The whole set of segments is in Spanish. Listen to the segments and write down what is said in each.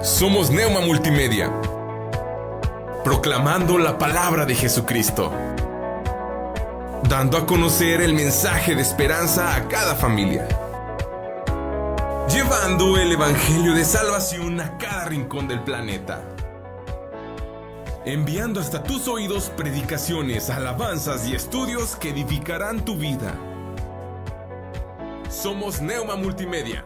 Somos Neuma Multimedia, proclamando la palabra de Jesucristo, dando a conocer el mensaje de esperanza a cada familia, llevando el evangelio de salvación a cada rincón del planeta, enviando hasta tus oídos predicaciones, alabanzas y estudios que edificarán tu vida. Somos Neuma Multimedia.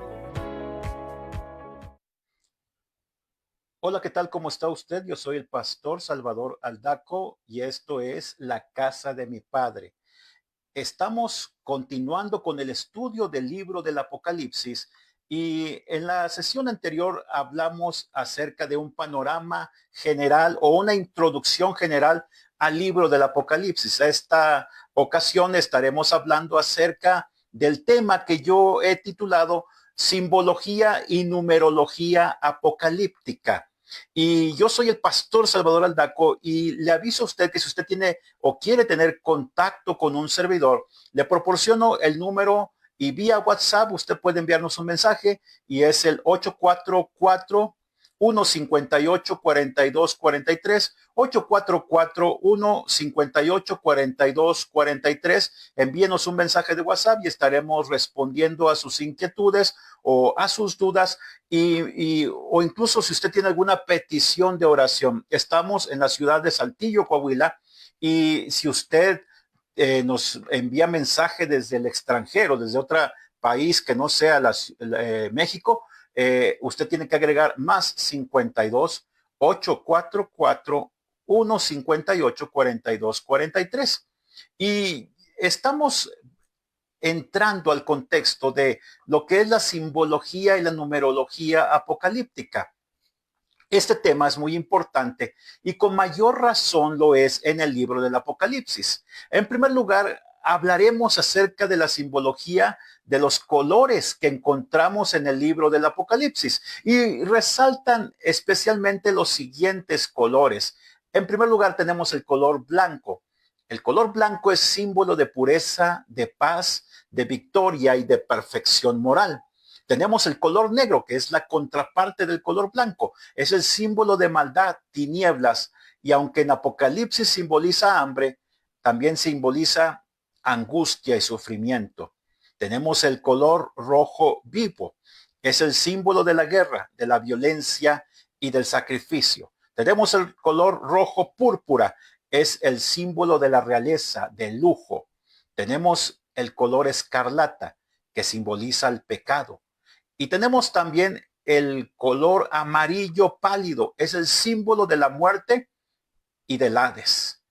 Hola, ¿qué tal? ¿Cómo está usted? Yo soy el pastor Salvador Aldaco y esto es La Casa de mi Padre. Estamos continuando con el estudio del libro del Apocalipsis y en la sesión anterior hablamos acerca de un panorama general o una introducción general al libro del Apocalipsis. Esta ocasión estaremos hablando acerca del tema que yo he titulado Simbología y Numerología Apocalíptica. Y yo soy el pastor Salvador Aldaco y le aviso a usted que si usted tiene o quiere tener contacto con un servidor, le proporciono el número y vía WhatsApp usted puede enviarnos un mensaje y es el 844-158-4243, 844-158-4243. Envíenos un mensaje de WhatsApp y estaremos respondiendo a sus inquietudes o a sus dudas o incluso si usted tiene alguna petición de oración. Estamos en la ciudad de Saltillo, Coahuila, y si usted nos envía mensaje desde el extranjero, desde otro país que no sea México, usted tiene que agregar más 52 844 158 4243. Y estamos entrando al contexto de lo que es la simbología y la numerología apocalíptica. Este tema es muy importante y con mayor razón lo es en el libro del Apocalipsis. En primer lugar, hablaremos acerca de la simbología de los colores que encontramos en el libro del Apocalipsis y resaltan especialmente los siguientes colores. En primer lugar, tenemos el color blanco. El color blanco es símbolo de pureza, de paz, de victoria y de perfección moral. Tenemos el color negro, que es la contraparte del color blanco. Es el símbolo de maldad, tinieblas, y aunque en Apocalipsis simboliza hambre, también simboliza angustia y sufrimiento. Tenemos el color rojo vivo. Es el símbolo de la guerra, de la violencia y del sacrificio. Tenemos el color rojo púrpura. Es el símbolo de la realeza, del lujo. Tenemos el color escarlata, que simboliza el pecado. Y tenemos también el color amarillo pálido, es el símbolo de la muerte y del Hades.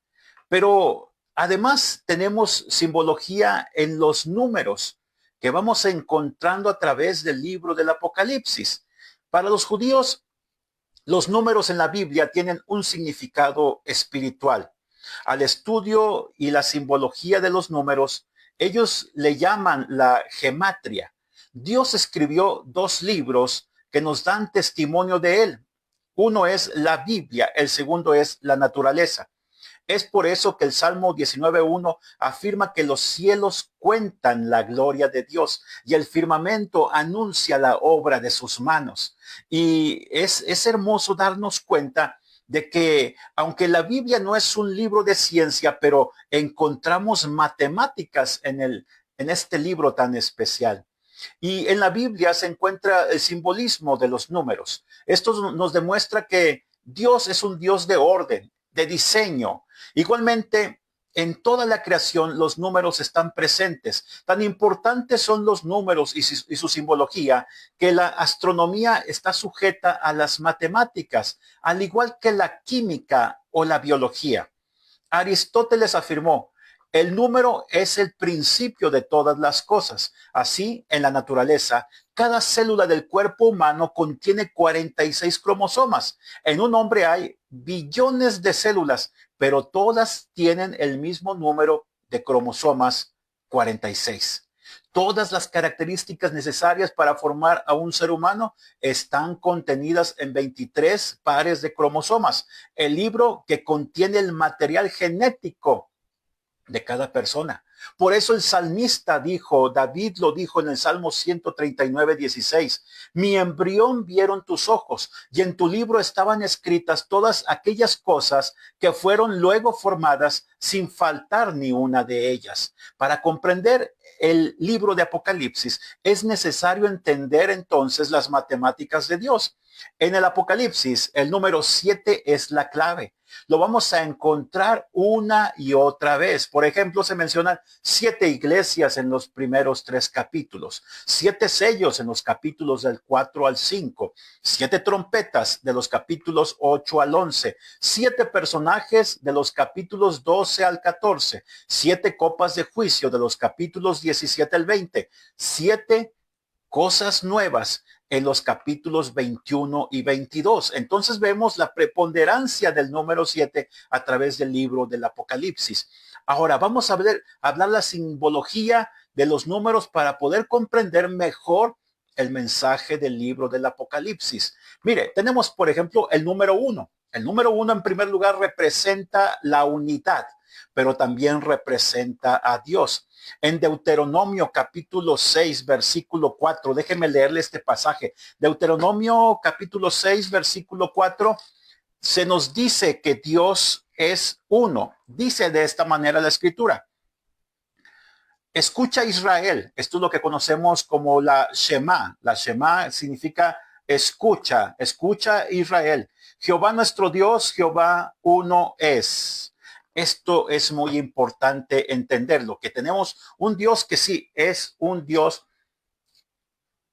Pero además tenemos simbología en los números que vamos encontrando a través del libro del Apocalipsis. Para los judíos, los números en la Biblia tienen un significado espiritual. Al estudio y la simbología de los números, ellos le llaman la gematria. Dios escribió dos libros que nos dan testimonio de él. Uno es la Biblia, el segundo es la naturaleza. Es por eso que el Salmo 19:1 afirma que los cielos cuentan la gloria de Dios y el firmamento anuncia la obra de sus manos. Y es hermoso darnos cuenta de que aunque la Biblia no es un libro de ciencia, pero encontramos matemáticas en este libro tan especial. Y en la Biblia se encuentra el simbolismo de los números. Esto nos demuestra que Dios es un Dios de orden, de diseño. Igualmente, en toda la creación los números están presentes. Tan importantes son los números y su simbología que la astronomía está sujeta a las matemáticas, al igual que la química o la biología. Aristóteles afirmó: el número es el principio de todas las cosas. Así, en la naturaleza, cada célula del cuerpo humano contiene 46 cromosomas. En un hombre hay billones de células, pero todas tienen el mismo número de cromosomas, 46. Todas las características necesarias para formar a un ser humano están contenidas en 23 pares de cromosomas. El libro que contiene el material genético de cada persona. Por eso el salmista dijo, David lo dijo en el Salmo 139:16, mi embrión vieron tus ojos y en tu libro estaban escritas todas aquellas cosas que fueron luego formadas sin faltar ni una de ellas. Para comprender el libro de Apocalipsis es necesario entender entonces las matemáticas de Dios. En el Apocalipsis, el número 7 es la clave. Lo vamos a encontrar una y otra vez. Por ejemplo, se mencionan 7 iglesias en los primeros 3 capítulos, 7 sellos en los capítulos del 4 al 5, 7 trompetas de los capítulos 8 al 11, 7 personajes de los capítulos 12 al 14, 7 copas de juicio de los capítulos 17 al 20, 7 cosas nuevas en los capítulos 21 y 22. Entonces vemos la preponderancia del número 7 a través del libro del Apocalipsis. Ahora vamos a hablar la simbología de los números para poder comprender mejor el mensaje del libro del Apocalipsis. Mire, tenemos por ejemplo el número 1. El número 1 en primer lugar representa la unidad, pero también representa a Dios. En Deuteronomio capítulo 6, versículo 4, déjeme leerle este pasaje. Deuteronomio capítulo 6, versículo 4, se nos dice que Dios es uno. Dice de esta manera la escritura. Escucha Israel. Esto es lo que conocemos como la Shema. La Shema significa escucha, escucha Israel. Jehová nuestro Dios, Jehová uno es. Esto es muy importante entenderlo, que tenemos un Dios que sí es un Dios,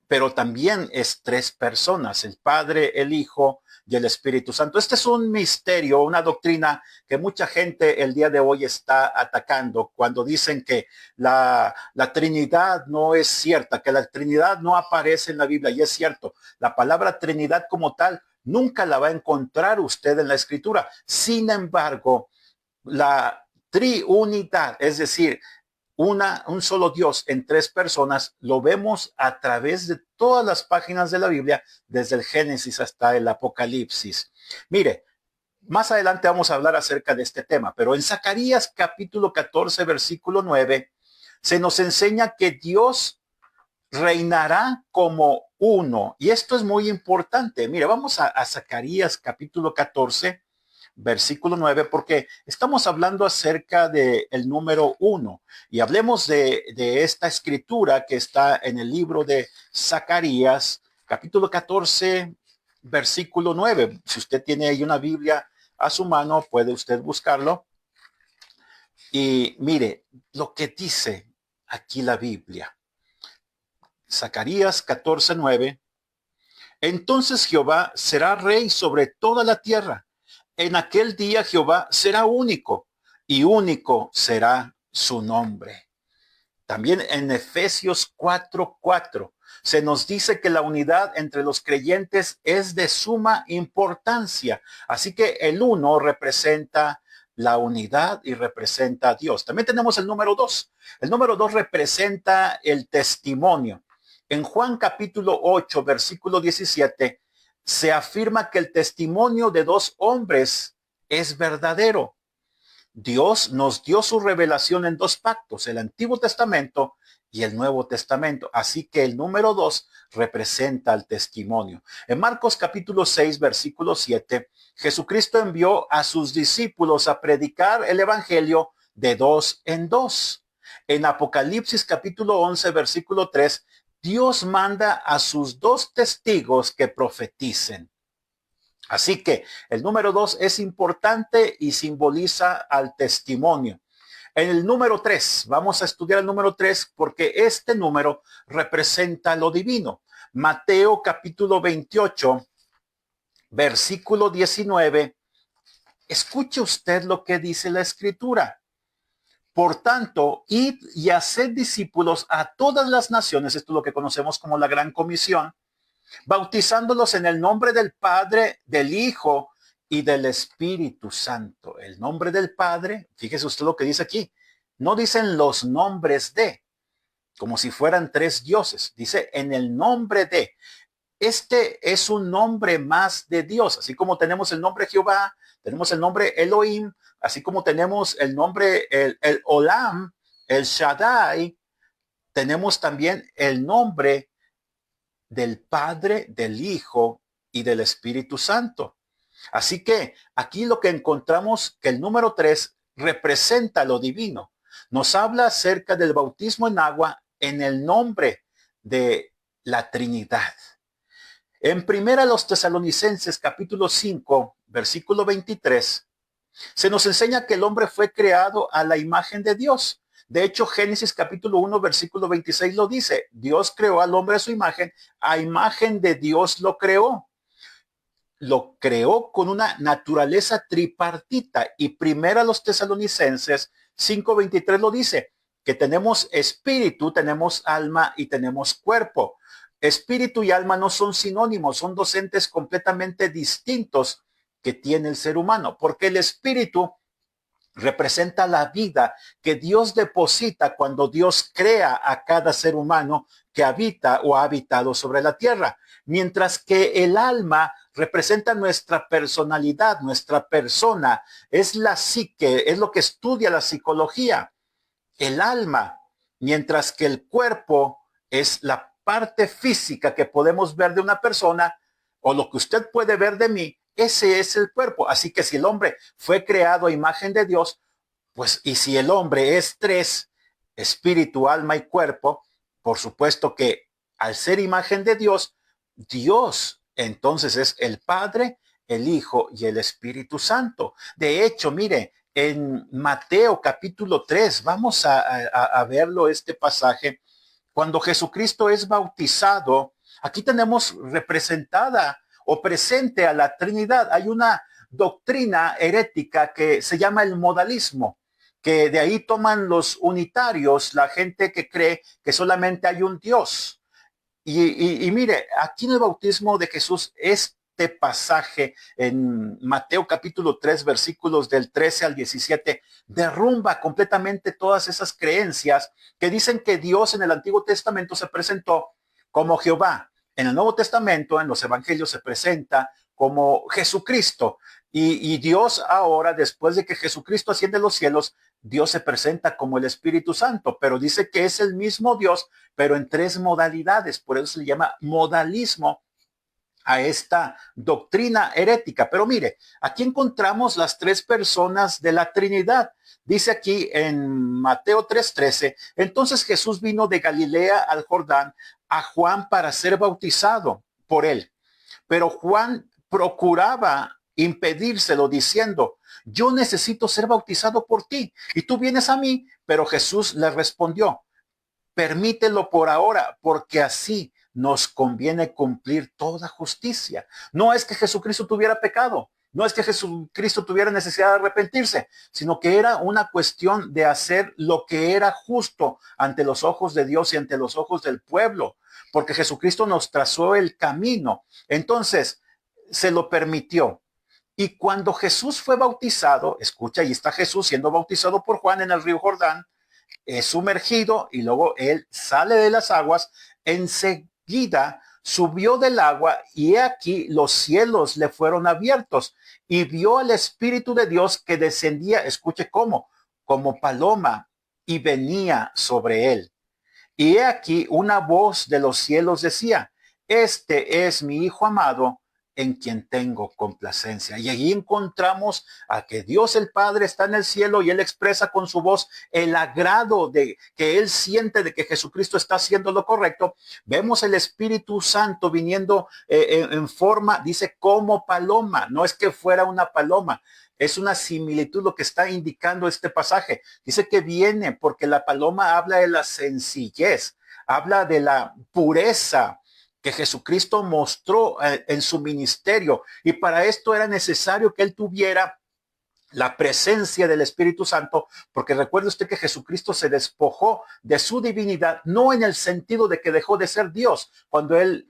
pero también es 3 personas, el Padre, el Hijo y el Espíritu Santo. Este es un misterio, una doctrina que mucha gente el día de hoy está atacando cuando dicen que la Trinidad no es cierta, que la Trinidad no aparece en la Biblia. Y es cierto, la palabra Trinidad como tal nunca la va a encontrar usted en la Escritura. Sin embargo, la triunidad, es decir, un solo Dios en 3 personas, lo vemos a través de todas las páginas de la Biblia, desde el Génesis hasta el Apocalipsis. Mire, más adelante vamos a hablar acerca de este tema, pero en Zacarías capítulo 14, versículo 9, se nos enseña que Dios reinará como uno. Y esto es muy importante. Mire, vamos a Zacarías capítulo 14, versículo 9, porque estamos hablando acerca del número 1 y hablemos de esta escritura que está en el libro de Zacarías, capítulo 14, versículo 9. Si usted tiene ahí una Biblia a su mano, puede usted buscarlo. Y mire lo que dice aquí la Biblia. Zacarías 14, 9. Entonces Jehová será rey sobre toda la tierra. En aquel día Jehová será único y único será su nombre. También en Efesios 4:4 se nos dice que la unidad entre los creyentes es de suma importancia. Así que el 1 representa la unidad y representa a Dios. También tenemos el número 2. El número 2 representa el testimonio. En Juan capítulo 8, versículo 17, se afirma que el testimonio de 2 hombres es verdadero. Dios nos dio su revelación en 2 pactos, el Antiguo Testamento y el Nuevo Testamento. Así que el número 2 representa el testimonio. En Marcos capítulo 6, versículo 7, Jesucristo envió a sus discípulos a predicar el evangelio de 2 en 2. En Apocalipsis capítulo 11, versículo 3, Dios manda a sus 2 testigos que profeticen. Así que el número 2 es importante y simboliza al testimonio. En el número 3, vamos a estudiar el número 3 porque este número representa lo divino. Mateo capítulo 28, versículo 19. Escuche usted lo que dice la escritura. Por tanto, id y haced discípulos a todas las naciones, esto es lo que conocemos como la Gran Comisión, bautizándolos en el nombre del Padre, del Hijo y del Espíritu Santo. El nombre del Padre, fíjese usted lo que dice aquí, no dicen los nombres de, como si fueran 3 dioses, dice en el nombre de. Este es un nombre más de Dios, así como tenemos el nombre Jehová, tenemos el nombre Elohim, así como tenemos el nombre el Olam, el Shaddai, tenemos también el nombre del Padre, del Hijo y del Espíritu Santo. Así que aquí lo que encontramos que el número 3 representa lo divino. Nos habla acerca del bautismo en agua en el nombre de la Trinidad. En primera los Tesalonicenses capítulo 5, versículo 23, se nos enseña que el hombre fue creado a la imagen de Dios. De hecho, Génesis capítulo 1, versículo 26 lo dice. Dios creó al hombre a su imagen, a imagen de Dios lo creó. Lo creó con una naturaleza tripartita. Y primera los Tesalonicenses 5:23 lo dice, que tenemos espíritu, tenemos alma y tenemos cuerpo. Espíritu y alma no son sinónimos, son dos entes completamente distintos que tiene el ser humano, porque el espíritu representa la vida que Dios deposita cuando Dios crea a cada ser humano que habita o ha habitado sobre la tierra, mientras que el alma representa nuestra personalidad, nuestra persona, es la psique, es lo que estudia la psicología, el alma, mientras que el cuerpo es la parte física que podemos ver de una persona o lo que usted puede ver de mí. Ese es el cuerpo. Así que si el hombre fue creado a imagen de Dios, pues, y si el hombre es tres, espíritu, alma y cuerpo, por supuesto que al ser imagen de Dios, Dios entonces es el Padre, el Hijo y el Espíritu Santo. De hecho, mire, en Mateo capítulo 3, vamos a verlo este pasaje, cuando Jesucristo es bautizado, aquí tenemos representada o presente a la Trinidad. Hay una doctrina herética que se llama el modalismo, que de ahí toman los unitarios, la gente que cree que solamente hay un Dios. Y mire, aquí en el bautismo de Jesús, este pasaje en Mateo capítulo 3, versículos del 13 al 17, derrumba completamente todas esas creencias que dicen que Dios en el Antiguo Testamento se presentó como Jehová. En el Nuevo Testamento, en los Evangelios, se presenta como Jesucristo. Y Dios ahora, después de que Jesucristo asciende a los cielos, Dios se presenta como el Espíritu Santo, pero dice que es el mismo Dios, pero en tres modalidades. Por eso se le llama modalismo a esta doctrina herética. Pero mire, aquí encontramos las tres personas de la Trinidad. Dice aquí en Mateo 3:13, entonces Jesús vino de Galilea al Jordán a Juan para ser bautizado por él. Pero Juan procuraba impedírselo diciendo, yo necesito ser bautizado por ti y tú vienes a mí. Pero Jesús le respondió, permítelo por ahora, porque así nos conviene cumplir toda justicia. No es que Jesucristo tuviera pecado, no es que Jesucristo tuviera necesidad de arrepentirse, sino que era una cuestión de hacer lo que era justo ante los ojos de Dios y ante los ojos del pueblo, porque Jesucristo nos trazó el camino. Entonces, se lo permitió. Y cuando Jesús fue bautizado, escucha, ahí está Jesús siendo bautizado por Juan en el río Jordán, es sumergido y luego él sale de las aguas, enseguida subió del agua y he aquí los cielos le fueron abiertos y vio al Espíritu de Dios que descendía, escuche cómo, como paloma y venía sobre él. Y he aquí una voz de los cielos decía, este es mi Hijo amado, en quien tengo complacencia. Y allí encontramos a que Dios el Padre está en el cielo y él expresa con su voz el agrado de que él siente de que Jesucristo está haciendo lo correcto. Vemos el Espíritu Santo viniendo en forma, dice, como paloma. No es que fuera una paloma. Es una similitud lo que está indicando este pasaje. Dice que viene porque la paloma habla de la sencillez, habla de la pureza que Jesucristo mostró en su ministerio. Y para esto era necesario que él tuviera la presencia del Espíritu Santo, porque recuerde usted que Jesucristo se despojó de su divinidad, no en el sentido de que dejó de ser Dios cuando él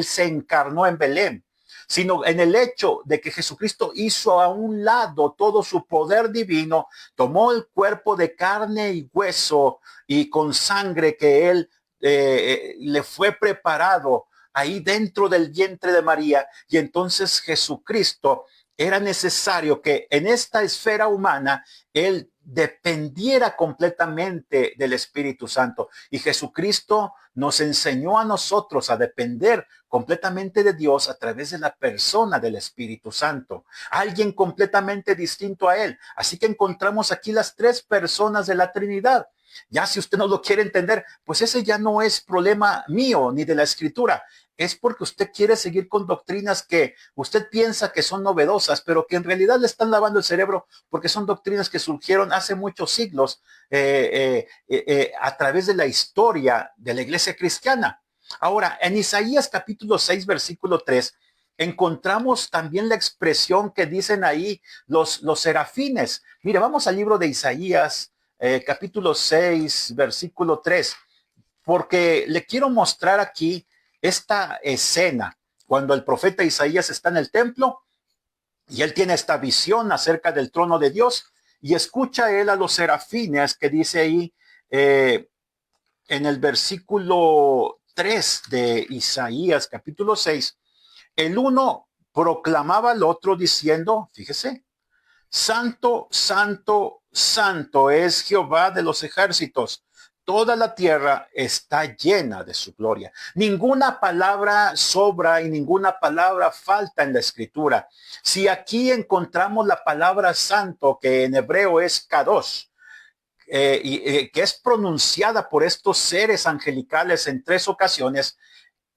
se encarnó en Belén, sino en el hecho de que Jesucristo hizo a un lado todo su poder divino, tomó el cuerpo de carne y hueso y con sangre que él le fue preparado ahí dentro del vientre de María, y entonces Jesucristo era necesario que en esta esfera humana él dependiera completamente del Espíritu Santo. Y Jesucristo nos enseñó a nosotros a depender completamente de Dios a través de la persona del Espíritu Santo, alguien completamente distinto a Él. Así que encontramos aquí las tres personas de la Trinidad. Ya si usted no lo quiere entender, pues ese ya no es problema mío ni de la Escritura. Es porque usted quiere seguir con doctrinas que usted piensa que son novedosas, pero que en realidad le están lavando el cerebro porque son doctrinas que surgieron hace muchos siglos a través de la historia de la iglesia cristiana. Ahora, en Isaías capítulo 6, versículo 3, encontramos también la expresión que dicen ahí los serafines. Mire, vamos al libro de Isaías, capítulo 6, versículo 3, porque le quiero mostrar aquí esta escena cuando el profeta Isaías está en el templo y él tiene esta visión acerca del trono de Dios y escucha él a los serafines que dice ahí en el versículo 3 de Isaías capítulo 6, el uno proclamaba al otro diciendo, fíjese, santo, santo, santo es Jehová de los ejércitos. Toda la tierra está llena de su gloria. Ninguna palabra sobra y ninguna palabra falta en la escritura. Si aquí encontramos la palabra santo, que en hebreo es kadosh, que es pronunciada por estos seres angelicales en 3 ocasiones,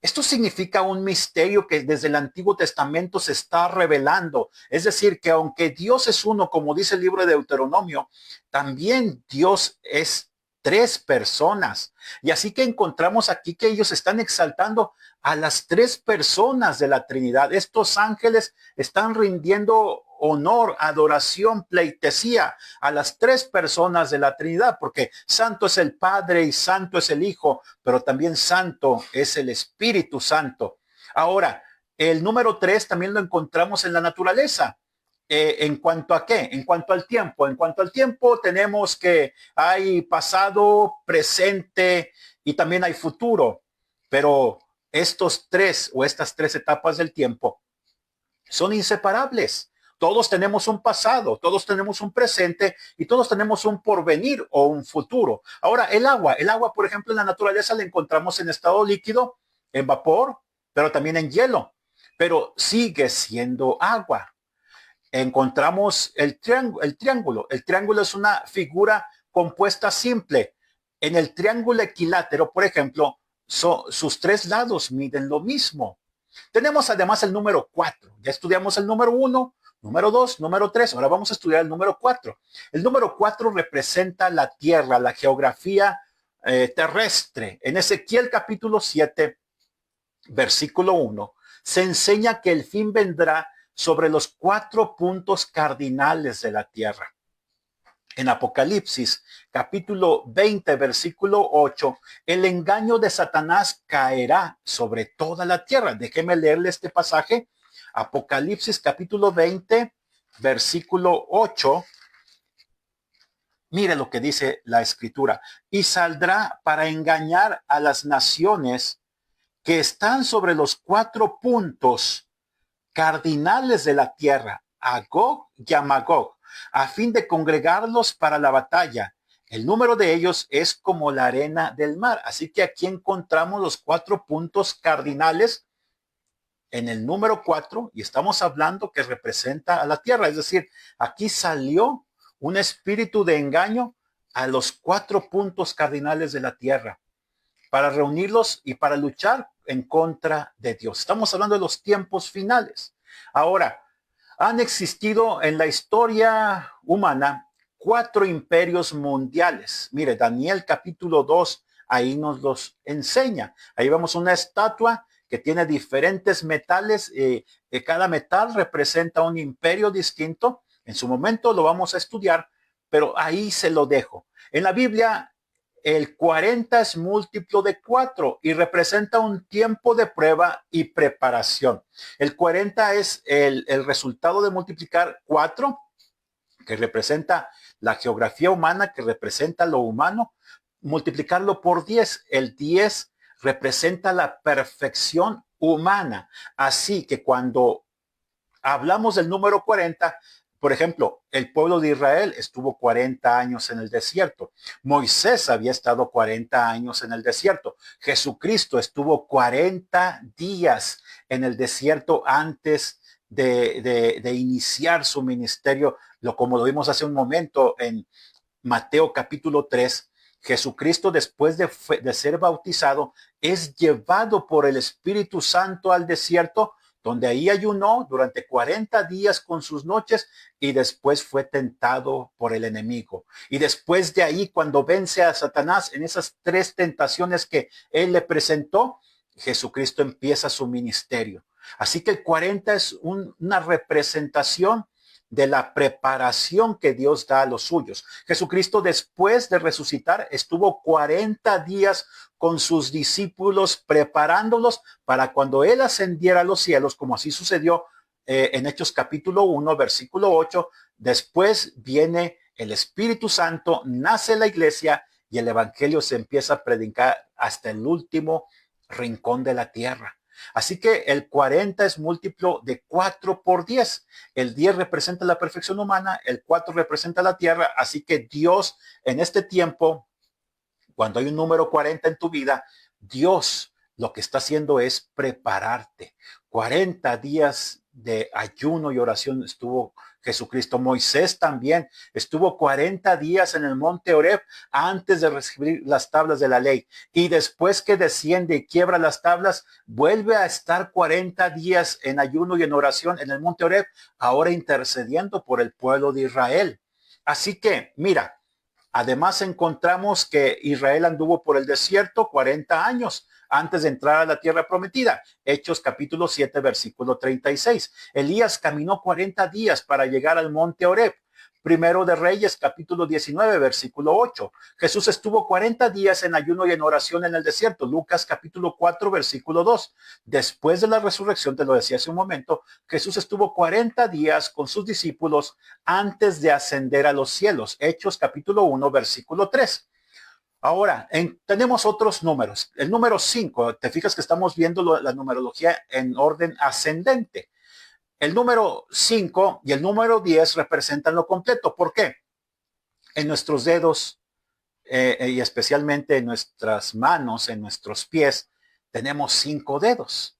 esto significa un misterio que desde el Antiguo Testamento se está revelando. Es decir, que aunque Dios es uno, como dice el libro de Deuteronomio, también Dios es 3 personas. Y así que encontramos aquí que ellos están exaltando a las 3 personas de la Trinidad. Estos ángeles están rindiendo honor, adoración, pleitesía a las 3 personas de la Trinidad, porque santo es el Padre y santo es el Hijo, pero también santo es el Espíritu Santo. Ahora, el número 3 también lo encontramos en la naturaleza. ¿En cuanto a qué? En cuanto al tiempo. En cuanto al tiempo tenemos que hay pasado, presente y también hay futuro. Pero estos 3 o estas 3 etapas del tiempo son inseparables. Todos tenemos un pasado, todos tenemos un presente y todos tenemos un porvenir o un futuro. Ahora, el agua, por ejemplo, en la naturaleza la encontramos en estado líquido, en vapor, pero también en hielo, pero sigue siendo agua. Encontramos el triángulo. El triángulo es una figura compuesta simple. En el triángulo equilátero, por ejemplo, sus 3 lados miden lo mismo. Tenemos además el número 4. Ya estudiamos el número 1, número 2, número 3. Ahora vamos a estudiar el número 4. El número 4 representa la tierra, la geografía terrestre. En Ezequiel capítulo 7, versículo 1, se enseña que el fin vendrá sobre los 4 puntos cardinales de la tierra. En Apocalipsis, capítulo 20, versículo 8, el engaño de Satanás caerá sobre toda la tierra. Déjeme leerle este pasaje. Apocalipsis, capítulo 20, versículo 8. Mire lo que dice la escritura. Y saldrá para engañar a las naciones que están sobre los 4 puntos cardinales de la tierra, a Gog y a Magog, a fin de congregarlos para la batalla. El número de ellos es como la arena del mar. Así que aquí encontramos los 4 puntos cardinales en el número 4 y estamos hablando que representa a la tierra. Es decir, aquí salió un espíritu de engaño a los 4 puntos cardinales de la tierra para reunirlos y para luchar en contra de Dios. Estamos hablando de los tiempos finales. Ahora, han existido en la historia humana 4 imperios mundiales. Mire, Daniel capítulo 2, ahí nos los enseña. Ahí vemos una estatua que tiene diferentes metales. Cada metal representa un imperio distinto. En su momento lo vamos a estudiar, pero ahí se lo dejo. En la Biblia, el 40 es múltiplo de 4 y representa un tiempo de prueba y preparación. El 40 es el resultado de multiplicar 4, que representa la geografía humana, que representa lo humano, multiplicarlo por 10. El 10 representa la perfección humana. Así que cuando hablamos del número 40, Por ejemplo, el pueblo de Israel estuvo 40 años en el desierto. Moisés había estado 40 años en el desierto. Jesucristo estuvo 40 días en el desierto antes de iniciar su ministerio, como lo vimos hace un momento en Mateo capítulo 3. Jesucristo, después de ser bautizado, es llevado por el Espíritu Santo al desierto, donde ahí ayunó durante 40 días con sus noches y después fue tentado por el enemigo. Y después de ahí, cuando vence a Satanás en esas 3 tentaciones que él le presentó, Jesucristo empieza su ministerio. Así que el 40 es una representación de la preparación que Dios da a los suyos. Jesucristo, después de resucitar, estuvo 40 días con sus discípulos preparándolos para cuando él ascendiera a los cielos, como así sucedió en Hechos capítulo 1, versículo 8. Después viene el Espíritu Santo, nace la iglesia y el evangelio se empieza a predicar hasta el último rincón de la tierra. Así que el 40 es múltiplo de 4 por 10. El 10 representa la perfección humana, el 4 representa la tierra. Así que Dios en este tiempo, cuando hay un número 40 en tu vida, Dios lo que está haciendo es prepararte. 40 días de ayuno y oración estuvo Jesucristo. Moisés también estuvo 40 días en el monte Horeb antes de recibir las tablas de la ley. Y después que desciende y quiebra las tablas, vuelve a estar 40 días en ayuno y en oración en el monte Horeb, ahora intercediendo por el pueblo de Israel. Así que, mira, además encontramos que Israel anduvo por el desierto 40 años antes de entrar a la tierra prometida. Hechos capítulo 7, versículo 36. Elías caminó 40 días para llegar al monte Horeb. Primero de Reyes, capítulo 19, versículo 8. Jesús estuvo 40 días en ayuno y en oración en el desierto. Lucas, capítulo 4, versículo 2. Después de la resurrección, te lo decía hace un momento, Jesús estuvo 40 días con sus discípulos antes de ascender a los cielos. Hechos, capítulo 1, versículo 3. Ahora, tenemos otros números. El número 5, te fijas que estamos viendo la numerología en orden ascendente. El número 5 y el número 10 representan lo completo. ¿Por qué? En nuestros dedos y especialmente en nuestras manos, en nuestros pies, tenemos 5 dedos.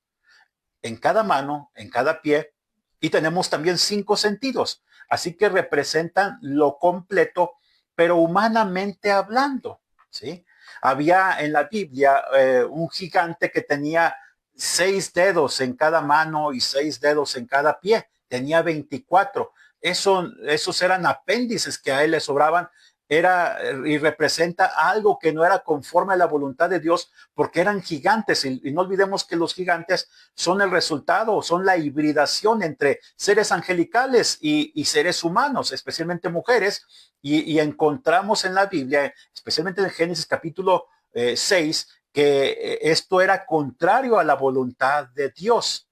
En cada mano, en cada pie, y tenemos también 5 sentidos. Así que representan lo completo, pero humanamente hablando, ¿sí? Había en la Biblia un gigante que tenía 6 dedos en cada mano y 6 dedos en cada pie. Tenía 24. Esos eran apéndices que a él le sobraban. Y representa algo que no era conforme a la voluntad de Dios, porque eran gigantes. Y no olvidemos que los gigantes son el resultado, son la hibridación entre seres angelicales y seres humanos, especialmente mujeres. Y encontramos en la Biblia, especialmente en Génesis capítulo 6, que esto era contrario a la voluntad de Dios.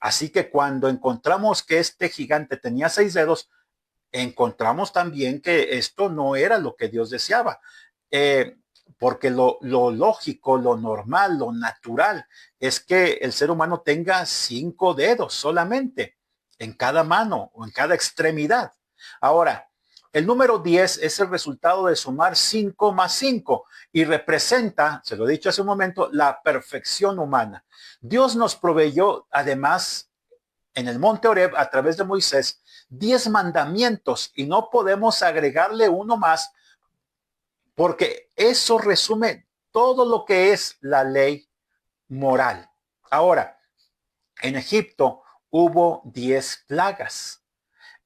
Así que cuando encontramos que este gigante tenía 6 dedos, encontramos también que esto no era lo que Dios deseaba. Porque lo lógico, lo normal, lo natural es que el ser humano tenga 5 dedos solamente en cada mano o en cada extremidad. Ahora, el número 10 es el resultado de sumar 5 más 5 y representa, se lo he dicho hace un momento, la perfección humana. Dios nos proveyó además en el monte Horeb a través de Moisés 10 mandamientos y no podemos agregarle uno más porque eso resume todo lo que es la ley moral. Ahora, en Egipto hubo 10 plagas.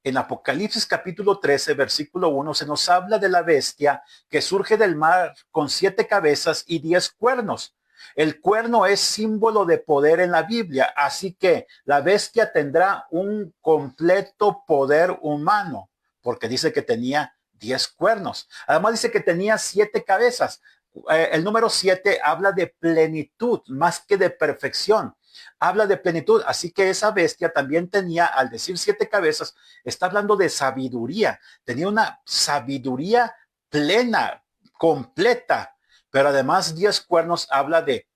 En Apocalipsis capítulo 13, versículo 1, se nos habla de la bestia que surge del mar con 7 cabezas y 10 cuernos. El cuerno es símbolo de poder en la Biblia, así que la bestia tendrá un completo poder humano, porque dice que tenía 10 cuernos. Además dice que tenía 7 cabezas. El número 7 habla de plenitud más que de perfección. Habla de plenitud, así que esa bestia también tenía, al decir 7 cabezas, está hablando de sabiduría. Tenía una sabiduría plena, completa, pero además 10 cuernos habla de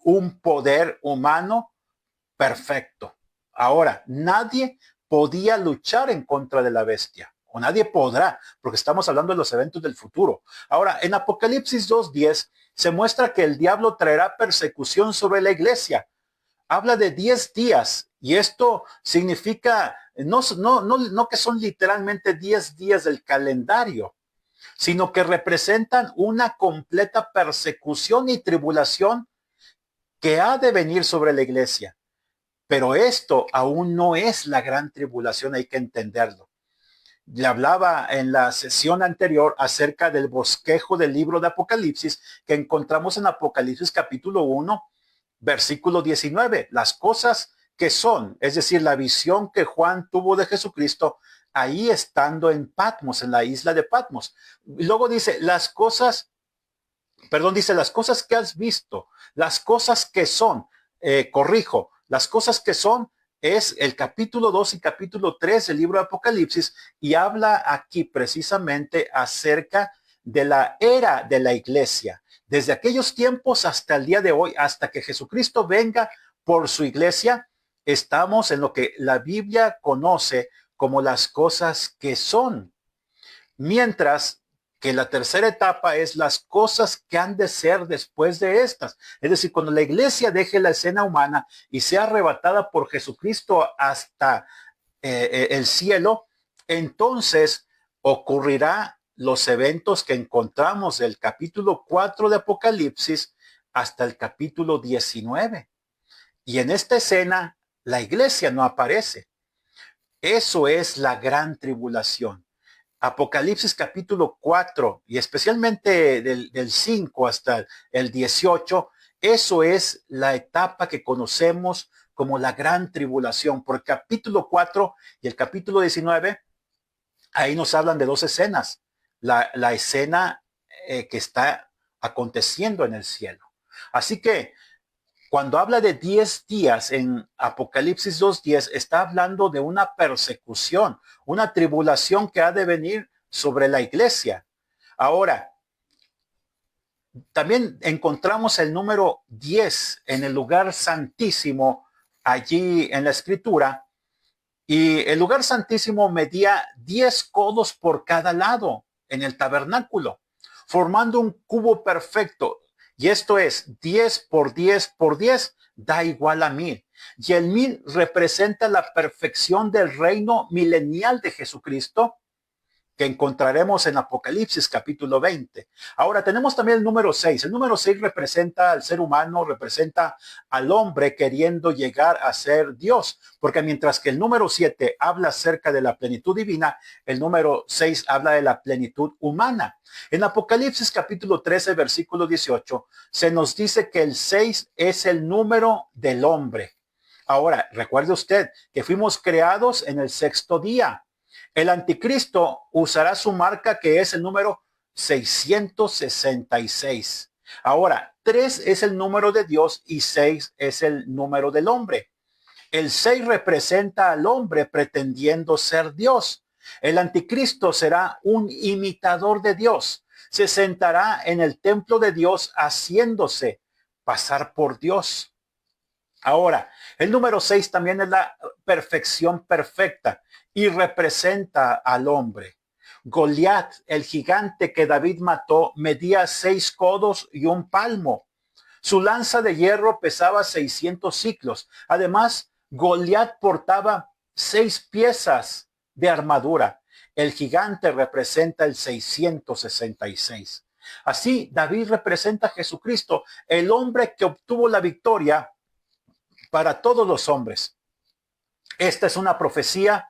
un poder humano perfecto. Ahora, nadie podía luchar en contra de la bestia, o nadie podrá, porque estamos hablando de los eventos del futuro. Ahora, en Apocalipsis 2:10 se muestra que el diablo traerá persecución sobre la iglesia. Habla de 10 días y esto significa no que son literalmente 10 días del calendario, sino que representan una completa persecución y tribulación que ha de venir sobre la iglesia. Pero esto aún no es la gran tribulación, hay que entenderlo. Le hablaba en la sesión anterior acerca del bosquejo del libro de Apocalipsis que encontramos en Apocalipsis capítulo 1, versículo 19. Las cosas que son, es decir, la visión que Juan tuvo de Jesucristo ahí estando en Patmos, en la isla de Patmos. Y luego dice, las cosas que has visto, las cosas que son, las cosas que son es el capítulo 2 y capítulo 3 del libro de Apocalipsis y habla aquí precisamente acerca de la era de la iglesia. Desde aquellos tiempos hasta el día de hoy, hasta que Jesucristo venga por su iglesia, estamos en lo que la Biblia conoce como las cosas que son. Mientras que la tercera etapa es las cosas que han de ser después de estas. Es decir, cuando la iglesia deje la escena humana y sea arrebatada por Jesucristo hasta el cielo, entonces ocurrirá los eventos que encontramos del capítulo 4 de Apocalipsis hasta el capítulo 19. Y en esta escena la iglesia no aparece. Eso es la gran tribulación. Apocalipsis capítulo 4 y especialmente del 5 hasta el 18, eso es la etapa que conocemos como la gran tribulación. Por el capítulo 4 y el capítulo 19, ahí nos hablan de dos escenas. La escena que está aconteciendo en el cielo. Así que cuando habla de 10 días en Apocalipsis 2:10, está hablando de una persecución, una tribulación que ha de venir sobre la iglesia. Ahora, también encontramos el número 10 en el lugar santísimo allí en la escritura. Y el lugar santísimo medía 10 codos por cada lado en el tabernáculo, formando un cubo perfecto. Y esto es 10 por 10 por 10 da igual a 1000. Y el 1000 representa la perfección del reino milenial de Jesucristo que encontraremos en Apocalipsis capítulo 20. Ahora tenemos también el número 6. El número 6 representa al ser humano, representa al hombre queriendo llegar a ser Dios. Porque mientras que el número 7 habla acerca de la plenitud divina, el número 6 habla de la plenitud humana. En Apocalipsis capítulo 13, versículo 18, se nos dice que el 6 es el número del hombre. Ahora, recuerde usted que fuimos creados en el sexto día. El anticristo usará su marca que es el número 666. Ahora, 3 es el número de Dios y 6 es el número del hombre. El 6 representa al hombre pretendiendo ser Dios. El anticristo será un imitador de Dios. Se sentará en el templo de Dios haciéndose pasar por Dios. Ahora, el número 6 también es la perfección perfecta y representa al hombre. Goliat, el gigante que David mató, medía 6 codos y un palmo. Su lanza de hierro pesaba 600 ciclos. Además, Goliat portaba 6 piezas de armadura. El gigante representa el 666. Así, David representa a Jesucristo, el hombre que obtuvo la victoria para todos los hombres. Esta es una profecía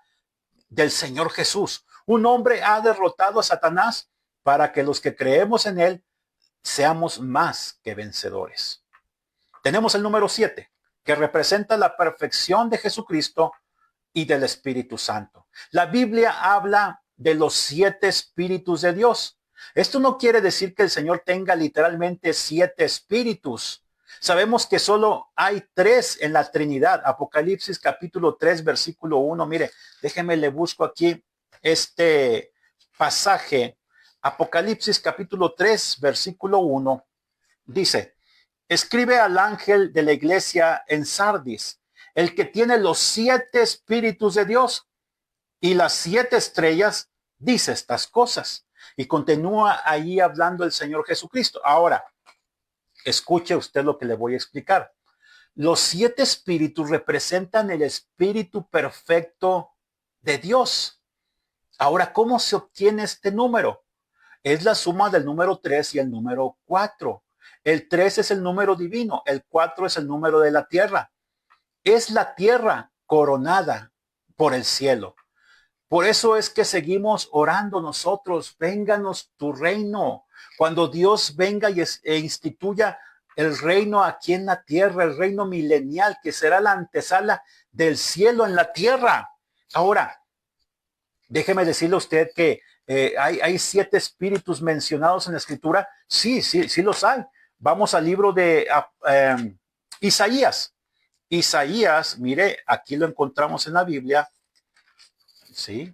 del Señor Jesús. Un hombre ha derrotado a Satanás para que los que creemos en él seamos más que vencedores. Tenemos el número 7, que representa la perfección de Jesucristo y del Espíritu Santo. La Biblia habla de los 7 espíritus de Dios. Esto no quiere decir que el Señor tenga literalmente 7 espíritus. Sabemos que solo hay 3 en la Trinidad. Apocalipsis capítulo 3, versículo 1. Mire, déjeme le busco aquí este pasaje. Apocalipsis capítulo 3, versículo 1. Dice, escribe al ángel de la iglesia en Sardis, el que tiene los 7 espíritus de Dios y las 7 estrellas dice estas cosas. Y continúa ahí hablando el Señor Jesucristo. Ahora, escuche usted lo que le voy a explicar. Los 7 espíritus representan el espíritu perfecto de Dios. Ahora, ¿cómo se obtiene este número? Es la suma del número 3 y el número 4. El 3 es el número divino, el 4 es el número de la tierra. Es la tierra coronada por el cielo. Por eso es que seguimos orando nosotros, vénganos tu reino. Cuando Dios venga e instituya el reino aquí en la tierra, el reino milenial, que será la antesala del cielo en la tierra. Ahora, déjeme decirle a usted que hay 7 espíritus mencionados en la escritura. Sí los hay. Vamos al libro de Isaías. Isaías, mire, aquí lo encontramos en la Biblia. Sí.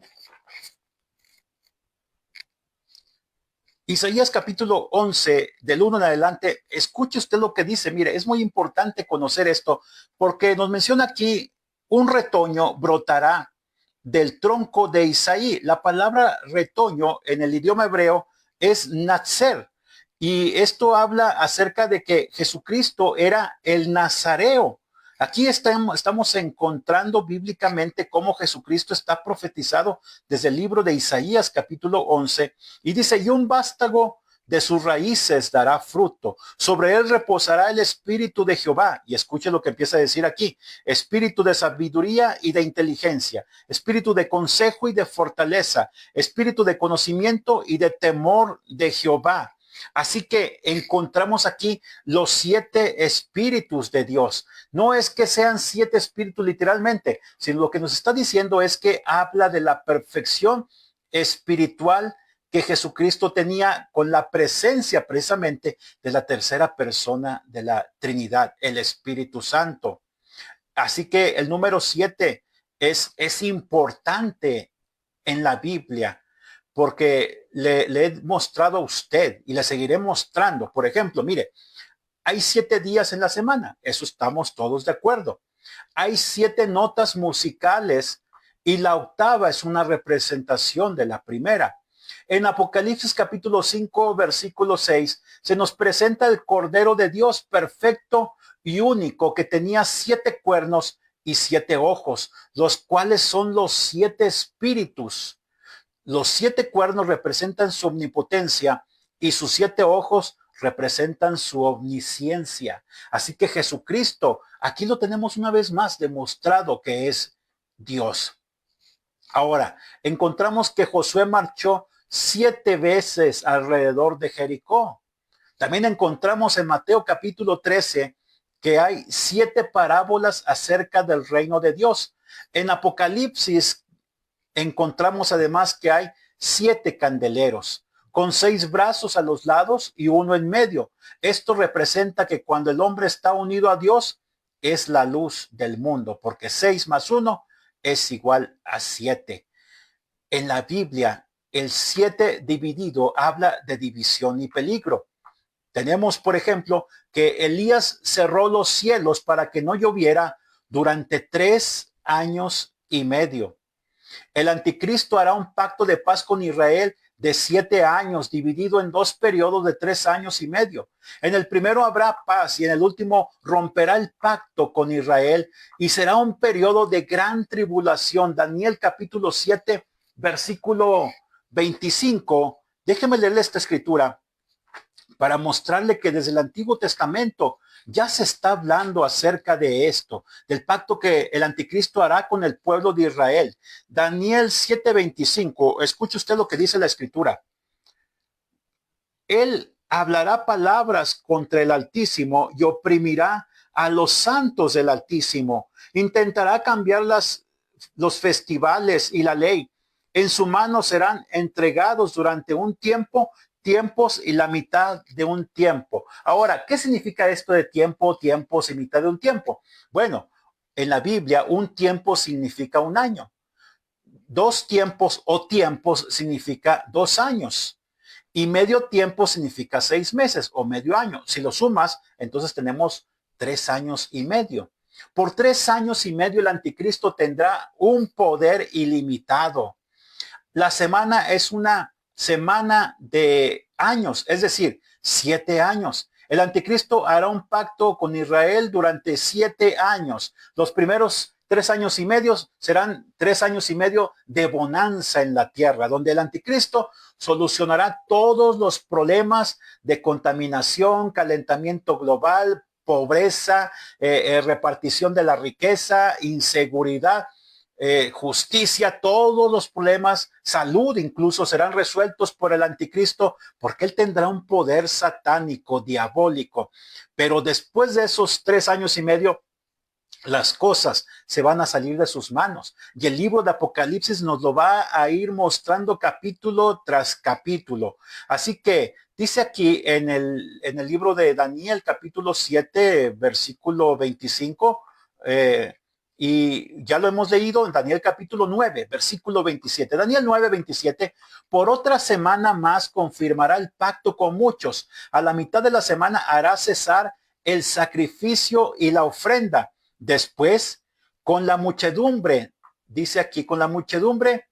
Isaías capítulo 11, del 1 en adelante, escuche usted lo que dice. Mire, es muy importante conocer esto porque nos menciona aquí un retoño brotará del tronco de Isaí. La palabra retoño en el idioma hebreo es natzer y esto habla acerca de que Jesucristo era el nazareo. Aquí estamos encontrando bíblicamente cómo Jesucristo está profetizado desde el libro de Isaías capítulo 11 y dice, y un vástago de sus raíces dará fruto, sobre él reposará el espíritu de Jehová. Y escuche lo que empieza a decir aquí, espíritu de sabiduría y de inteligencia, espíritu de consejo y de fortaleza, espíritu de conocimiento y de temor de Jehová. Así que encontramos aquí los 7 espíritus de Dios. No es que sean 7 espíritus literalmente, sino lo que nos está diciendo es que habla de la perfección espiritual que Jesucristo tenía con la presencia precisamente de la tercera persona de la Trinidad, el Espíritu Santo. Así que el número 7 es importante en la Biblia porque le he mostrado a usted y le seguiré mostrando. Por ejemplo, mire, hay 7 días en la semana, eso estamos todos de acuerdo. Hay 7 notas musicales y la octava es una representación de la primera. En Apocalipsis capítulo 5, versículo 6, se nos presenta el Cordero de Dios perfecto y único que tenía 7 cuernos y 7 ojos, los cuales son los 7 espíritus. Los 7 cuernos representan su omnipotencia y sus 7 ojos representan su omnisciencia. Así que Jesucristo, aquí lo tenemos una vez más demostrado que es Dios. Ahora, encontramos que Josué marchó 7 veces alrededor de Jericó. También encontramos en Mateo capítulo 13 que hay 7 parábolas acerca del reino de Dios. En Apocalipsis encontramos además que hay 7 candeleros con 6 brazos a los lados y uno en medio. Esto representa que cuando el hombre está unido a Dios es la luz del mundo, porque 6 más 1 es igual a 7. En la Biblia, el 7 dividido habla de división y peligro. Tenemos, por ejemplo, que Elías cerró los cielos para que no lloviera durante 3 años y medio. El anticristo hará un pacto de paz con Israel de 7 años, dividido en 2 periodos de 3 años y medio. En el primero habrá paz y en el último romperá el pacto con Israel y será un periodo de gran tribulación. Daniel capítulo 7, versículo 25. Déjeme leerle esta escritura para mostrarle que desde el Antiguo Testamento ya se está hablando acerca de esto, del pacto que el anticristo hará con el pueblo de Israel. Daniel 7:25, escuche usted lo que dice la escritura. Él hablará palabras contra el Altísimo y oprimirá a los santos del Altísimo. Intentará cambiar los festivales y la ley. En su mano serán entregados durante un tiempos y la mitad de un tiempo. Ahora, ¿qué significa esto de tiempo, tiempos y mitad de un tiempo? Bueno, en la Biblia un tiempo significa un año. 2 tiempos o tiempos significa 2 años. Y medio tiempo significa 6 meses o medio año. Si lo sumas, entonces tenemos 3 años y medio. Por 3 años y medio el anticristo tendrá un poder ilimitado. La semana es una semana de años, es decir, 7 años. El anticristo hará un pacto con Israel durante 7 años. Los primeros 3 años y medio serán 3 años y medio de bonanza en la tierra, donde el anticristo solucionará todos los problemas de contaminación, calentamiento global, pobreza, repartición de la riqueza, inseguridad, justicia, todos los problemas, salud incluso, serán resueltos por el anticristo, porque él tendrá un poder satánico, diabólico. Pero después de esos 3 años y medio, las cosas se van a salir de sus manos. Y el libro de Apocalipsis nos lo va a ir mostrando capítulo tras capítulo. Así que dice aquí en el libro de Daniel, capítulo 7, versículo 25, y ya lo hemos leído en Daniel capítulo 9, versículo 27. Daniel 9, 27, por otra semana más confirmará el pacto con muchos. A la mitad de la semana hará cesar el sacrificio y la ofrenda. Después, con la muchedumbre, dice aquí, con la muchedumbre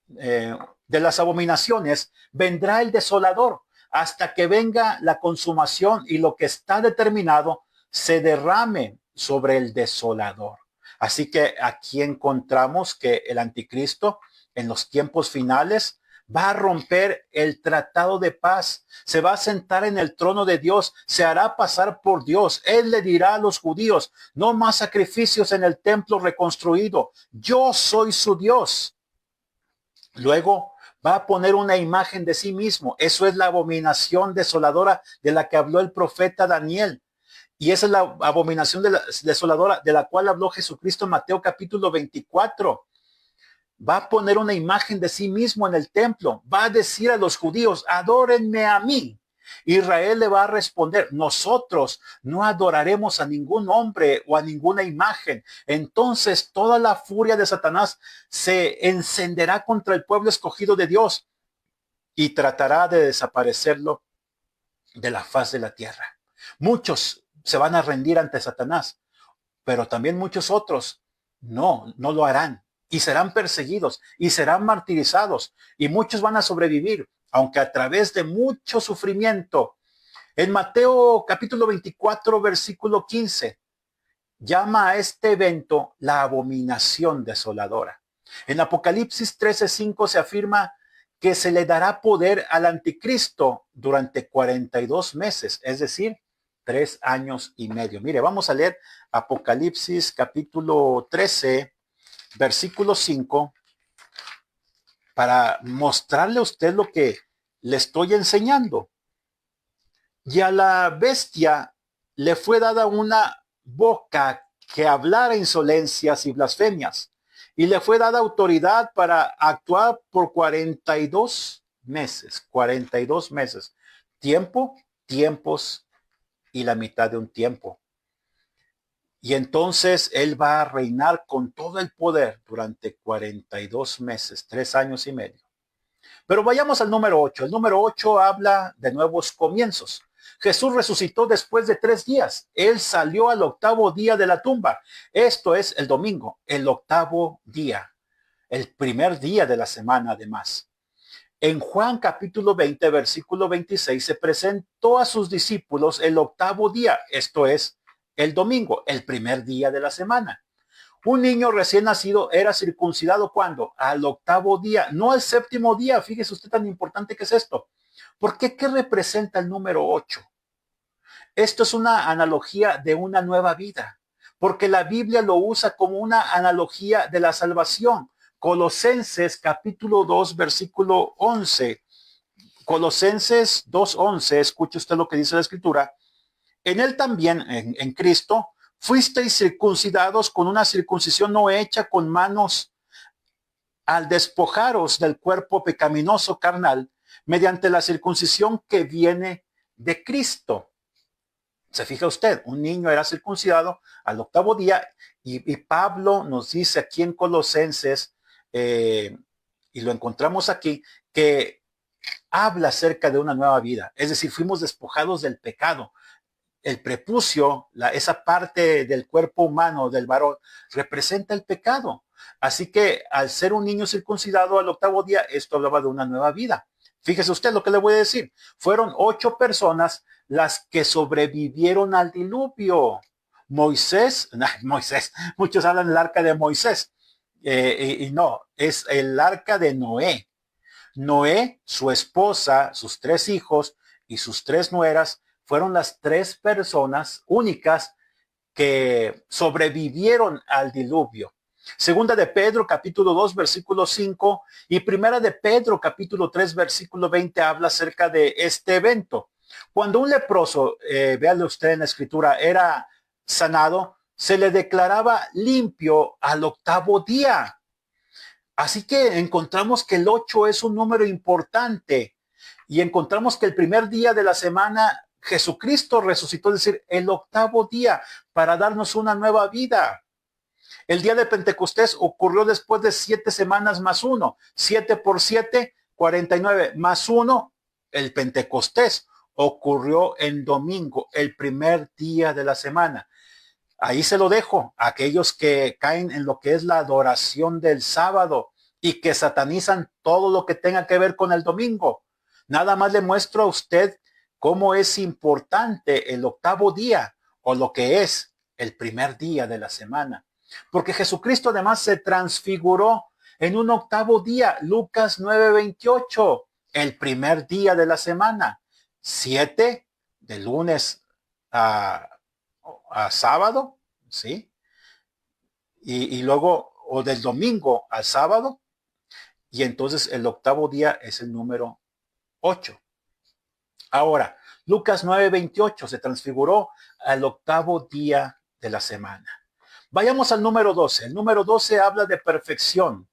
de las abominaciones, vendrá el desolador, hasta que venga la consumación y lo que está determinado se derrame sobre el desolador. Así que aquí encontramos que el anticristo en los tiempos finales va a romper el tratado de paz, se va a sentar en el trono de Dios, se hará pasar por Dios. Él le dirá a los judíos: no más sacrificios en el templo reconstruido, yo soy su Dios. Luego va a poner una imagen de sí mismo. Eso es la abominación desoladora de la que habló el profeta Daniel. Y esa es la abominación desoladora de la cual habló Jesucristo en Mateo capítulo 24. Va a poner una imagen de sí mismo en el templo. Va a decir a los judíos: adórenme a mí. Israel le va a responder: nosotros no adoraremos a ningún hombre o a ninguna imagen. Entonces toda la furia de Satanás se encenderá contra el pueblo escogido de Dios y tratará de desaparecerlo de la faz de la tierra. Muchos se van a rendir ante Satanás, pero también muchos otros no lo harán, y serán perseguidos y serán martirizados, y muchos van a sobrevivir, aunque a través de mucho sufrimiento. En Mateo capítulo 24, versículo 15, llama a este evento la abominación desoladora. En Apocalipsis 13:5 se afirma que se le dará poder al anticristo durante 42 meses, es decir, 3 años y medio. Mire, vamos a leer Apocalipsis capítulo 13, versículo 5, para mostrarle a usted lo que le estoy enseñando. Y a la bestia le fue dada una boca que hablara insolencias y blasfemias, y le fue dada autoridad para actuar por 42 meses, 42 meses, tiempo, tiempos y la mitad de un tiempo. Y entonces él va a reinar con todo el poder durante 42 meses, 3 años y medio. Pero vayamos al número 8. El número 8 habla de nuevos comienzos. Jesús resucitó después de 3 días. Él salió al octavo día de la tumba. Esto es el domingo, el octavo día, el primer día de la semana además. En Juan capítulo 20, versículo 26, se presentó a sus discípulos el octavo día, esto es el domingo, el primer día de la semana. Un niño recién nacido era circuncidado ¿cuándo? Al octavo día, no al séptimo día. Fíjese usted tan importante que es esto. ¿Por qué? ¿Qué representa el número 8? Esto es una analogía de una nueva vida, porque la Biblia lo usa como una analogía de la salvación. Colosenses capítulo 2, versículo 11. Colosenses 2:11, escuche usted lo que dice la escritura. En él también, en Cristo, fuisteis circuncidados con una circuncisión no hecha con manos, al despojaros del cuerpo pecaminoso carnal, mediante la circuncisión que viene de Cristo. Se fija usted, un niño era circuncidado al octavo día, y Pablo nos dice aquí en Colosenses, y lo encontramos aquí, que habla acerca de una nueva vida. Es decir, fuimos despojados del pecado. el prepucio, esa parte del cuerpo humano del varón, representa el pecado. Así que al ser un niño circuncidado al octavo día, esto hablaba de una nueva vida. Fíjese usted lo que le voy a decir. Fueron 8 personas las que sobrevivieron al diluvio. Moisés, muchos hablan del arca de Moisés, y no, es el arca de Noé. Noé, su esposa, sus 3 hijos y sus 3 nueras fueron las 3 personas únicas que sobrevivieron al diluvio. Segunda de Pedro, capítulo 2, versículo 5, y primera de Pedro, capítulo 3, versículo 20, habla acerca de este evento. Cuando un leproso, véale usted en la escritura, era sanado, se le declaraba limpio al octavo día. Así que encontramos que el 8 es un número importante y encontramos que el primer día de la semana Jesucristo resucitó, es decir, el octavo día para darnos una nueva vida. El día de Pentecostés ocurrió después de 7 semanas más 1. 7 por 7, 49 más 1, el Pentecostés ocurrió en domingo, el primer día de la semana. Ahí se lo dejo a aquellos que caen en lo que es la adoración del sábado y que satanizan todo lo que tenga que ver con el domingo. Nada más le muestro a usted cómo es importante el octavo día o lo que es el primer día de la semana. Porque Jesucristo además se transfiguró en un octavo día, Lucas 9:28, el primer día de la semana. 7 de lunes a sábado, ¿sí? Y luego, o del domingo al sábado, y entonces el octavo día es el número 8. Ahora, Lucas 9:28 se transfiguró al octavo día de la semana. Vayamos al número 12. El número 12 habla de perfección.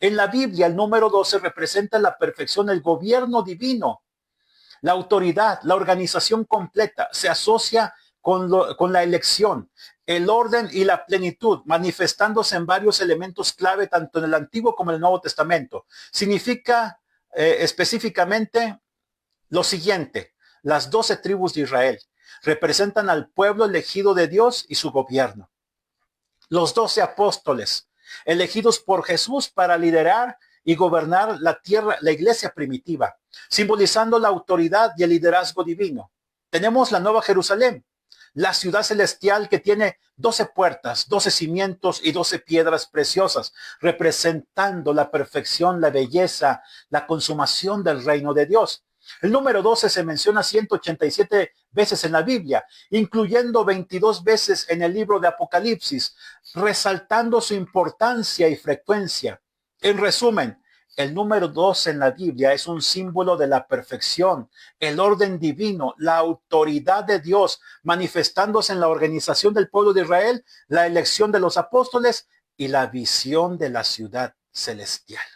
En la Biblia, el número 12 representa la perfección, el gobierno divino, la autoridad, la organización completa. Se asocia con la elección, el orden y la plenitud, manifestándose en varios elementos clave, tanto en el Antiguo como en el Nuevo Testamento. Significa específicamente lo siguiente: las 12 tribus de Israel representan al pueblo elegido de Dios y su gobierno. Los 12 apóstoles, elegidos por Jesús para liderar y gobernar la tierra, la iglesia primitiva, simbolizando la autoridad y el liderazgo divino. Tenemos la Nueva Jerusalén, la ciudad celestial que tiene 12 puertas, 12 cimientos y 12 piedras preciosas, representando la perfección, la belleza, la consumación del reino de Dios. El número 12 se menciona 187 veces en la Biblia, incluyendo 22 veces en el libro de Apocalipsis, resaltando su importancia y frecuencia. En resumen, el número 12 en la Biblia es un símbolo de la perfección, el orden divino, la autoridad de Dios, manifestándose en la organización del pueblo de Israel, la elección de los apóstoles y la visión de la ciudad celestial.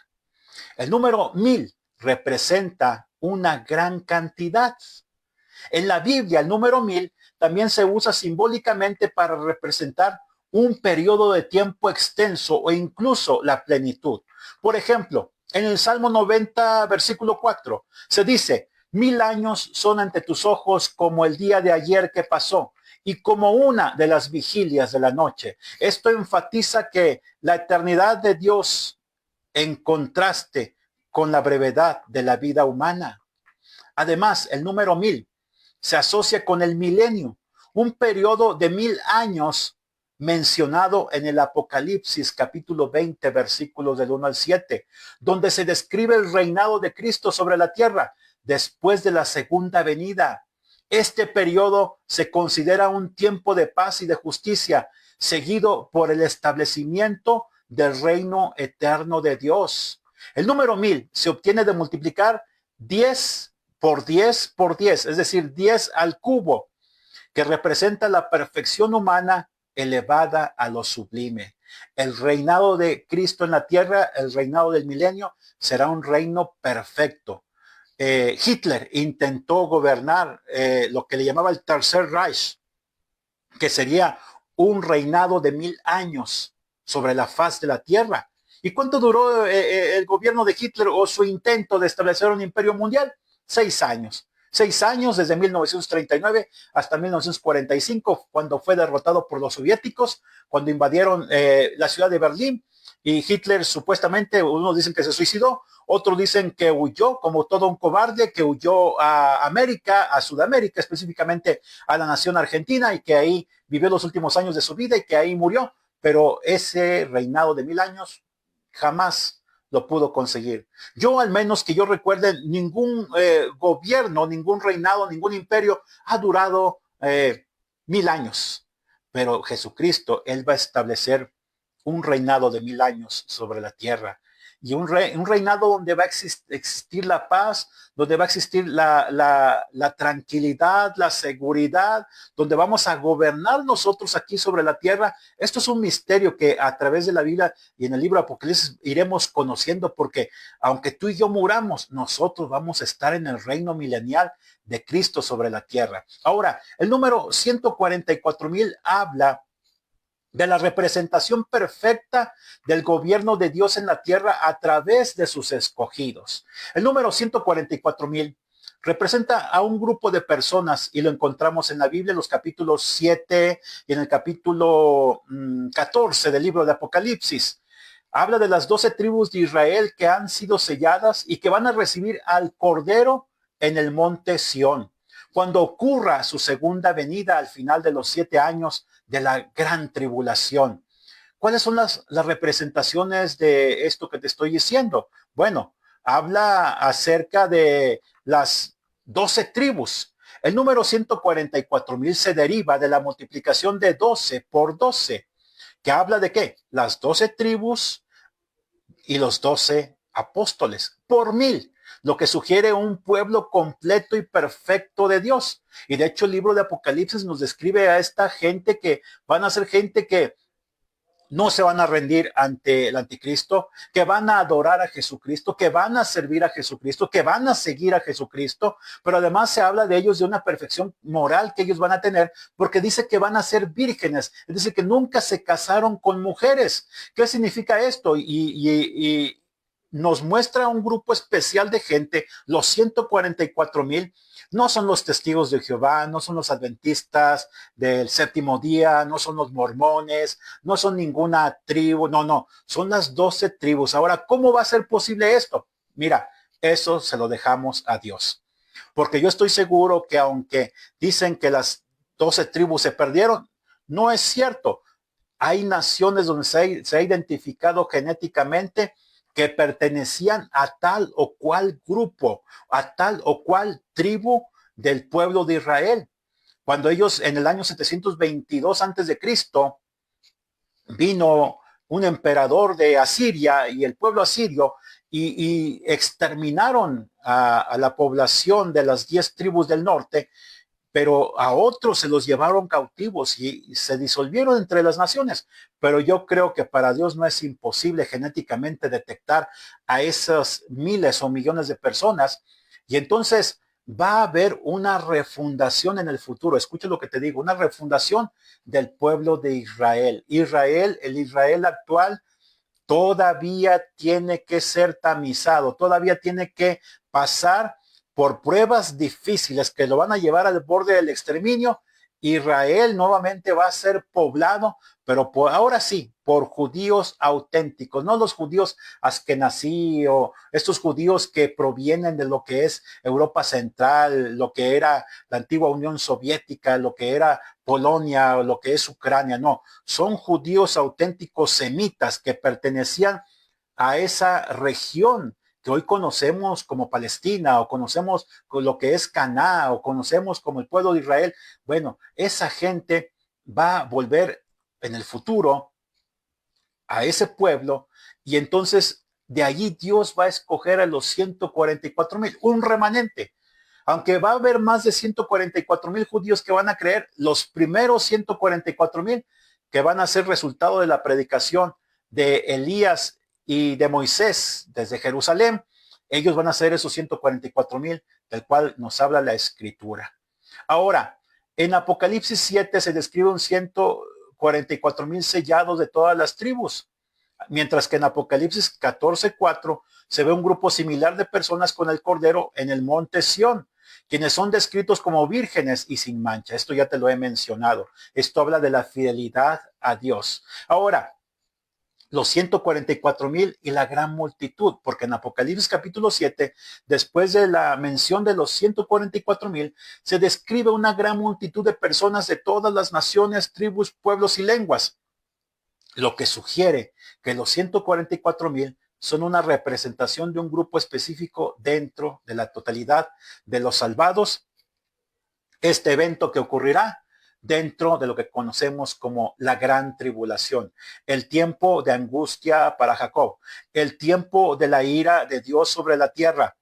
El número 1000 representa una gran cantidad. En la Biblia, el número 1000 también se usa simbólicamente para representar un periodo de tiempo extenso o incluso la plenitud. Por ejemplo, en el Salmo 90, versículo 4, se dice: 1000 años son ante tus ojos como el día de ayer que pasó y como una de las vigilias de la noche. Esto enfatiza que la eternidad de Dios en contraste con la brevedad de la vida humana. Además, el número 1000 se asocia con el milenio, un periodo de 1000 años mencionado en el Apocalipsis capítulo 20, versículos del 1 al 7, donde se describe el reinado de Cristo sobre la tierra después de la segunda venida. Este periodo se considera un tiempo de paz y de justicia, seguido por el establecimiento del reino eterno de Dios. El número 1000 se obtiene de multiplicar 10 por 10 por 10, es decir, 10 al cubo, que representa la perfección humana elevada a lo sublime. El reinado de Cristo en la tierra, el reinado del milenio, será un reino perfecto. Hitler intentó gobernar lo que le llamaba el Tercer Reich, que sería un reinado de 1000 años sobre la faz de la tierra. ¿Y cuánto duró el gobierno de Hitler o su intento de establecer un imperio mundial? 6 años. 6 años, desde 1939 hasta 1945, cuando fue derrotado por los soviéticos, cuando invadieron la ciudad de Berlín, y Hitler supuestamente, unos dicen que se suicidó, otros dicen que huyó como todo un cobarde, que huyó a América, a Sudamérica, específicamente a la nación argentina, y que ahí vivió los últimos años de su vida y que ahí murió. Pero ese reinado de 1000 años jamás lo pudo conseguir. Yo, al menos que yo recuerde, ningún gobierno, ningún reinado, ningún imperio ha durado 1000 años. Pero Jesucristo, Él va a establecer un reinado de 1000 años sobre la tierra. Y un reinado donde va a existir la paz, donde va a existir la tranquilidad, la seguridad, donde vamos a gobernar nosotros aquí sobre la tierra. Esto es un misterio que a través de la Biblia y en el libro de Apocalipsis iremos conociendo, porque aunque tú y yo muramos, nosotros vamos a estar en el reino milenial de Cristo sobre la tierra. Ahora, el número 144,000 habla de la representación perfecta del gobierno de Dios en la tierra a través de sus escogidos. El número 144,000 representa a un grupo de personas, y lo encontramos en la Biblia, en los capítulos 7 y en el capítulo 14 del libro de Apocalipsis. Habla de las 12 tribus de Israel que han sido selladas y que van a recibir al Cordero en el monte Sión, cuando ocurra su segunda venida al final de los 7 años de la gran tribulación. ¿Cuáles son las representaciones de esto que te estoy diciendo? Bueno, habla acerca de las 12 tribus. El número 144,000 se deriva de la multiplicación de 12 por 12, que habla de qué? Las 12 tribus y los 12 apóstoles por 1000, lo que sugiere un pueblo completo y perfecto de Dios. Y de hecho el libro de Apocalipsis nos describe a esta gente que van a ser gente que no se van a rendir ante el anticristo, que van a adorar a Jesucristo, que van a servir a Jesucristo, que van a seguir a Jesucristo, pero además se habla de ellos de una perfección moral que ellos van a tener, porque dice que van a ser vírgenes, es decir, que nunca se casaron con mujeres. ¿Qué significa esto? Y nos muestra un grupo especial de gente, los 144,000. No son los testigos de Jehová, no son los adventistas del séptimo día, no son los mormones, no son ninguna tribu, no, son las 12 tribus. Ahora, ¿cómo va a ser posible esto? Mira, eso se lo dejamos a Dios. Porque yo estoy seguro que aunque dicen que las 12 tribus se perdieron, no es cierto. Hay naciones donde se ha identificado genéticamente que pertenecían a tal o cual grupo, a tal o cual tribu del pueblo de Israel. Cuando ellos en el año 722 antes de Cristo vino un emperador de Asiria y el pueblo asirio y exterminaron a la población de las 10 tribus del norte, pero a otros se los llevaron cautivos y se disolvieron entre las naciones. Pero yo creo que para Dios no es imposible genéticamente detectar a esas miles o millones de personas, y entonces va a haber una refundación en el futuro. Escucha lo que te digo, una refundación del pueblo de Israel. El Israel actual todavía tiene que ser tamizado, todavía tiene que pasar por pruebas difíciles que lo van a llevar al borde del exterminio. Israel nuevamente va a ser poblado, pero ahora sí, por judíos auténticos, no los judíos askenazí o estos judíos que provienen de lo que es Europa Central, lo que era la antigua Unión Soviética, lo que era Polonia, o lo que es Ucrania. No, son judíos auténticos semitas que pertenecían a esa región que hoy conocemos como Palestina, o conocemos lo que es Canaán, o conocemos como el pueblo de Israel. Bueno, esa gente va a volver en el futuro a ese pueblo, y entonces de allí Dios va a escoger a los 144,000, un remanente. Aunque va a haber más de 144,000 judíos que van a creer, los primeros 144,000 que van a ser resultado de la predicación de Elías y de Moisés desde Jerusalén, ellos van a ser esos 144,000 del cual nos habla la Escritura. Ahora, en Apocalipsis 7 se describe un 144,000 sellados de todas las tribus, mientras que en Apocalipsis 14:4 se ve un grupo similar de personas con el Cordero en el monte Sión, quienes son descritos como vírgenes y sin mancha. Esto ya te lo he mencionado. Esto habla de la fidelidad a Dios. Ahora, los 144,000 y la gran multitud, porque en Apocalipsis capítulo 7, después de la mención de los 144,000, se describe una gran multitud de personas de todas las naciones, tribus, pueblos y lenguas, lo que sugiere que los 144,000 son una representación de un grupo específico dentro de la totalidad de los salvados. Este evento que ocurrirá dentro de lo que conocemos como la gran tribulación, el tiempo de angustia para Jacob, el tiempo de la ira de Dios sobre la tierra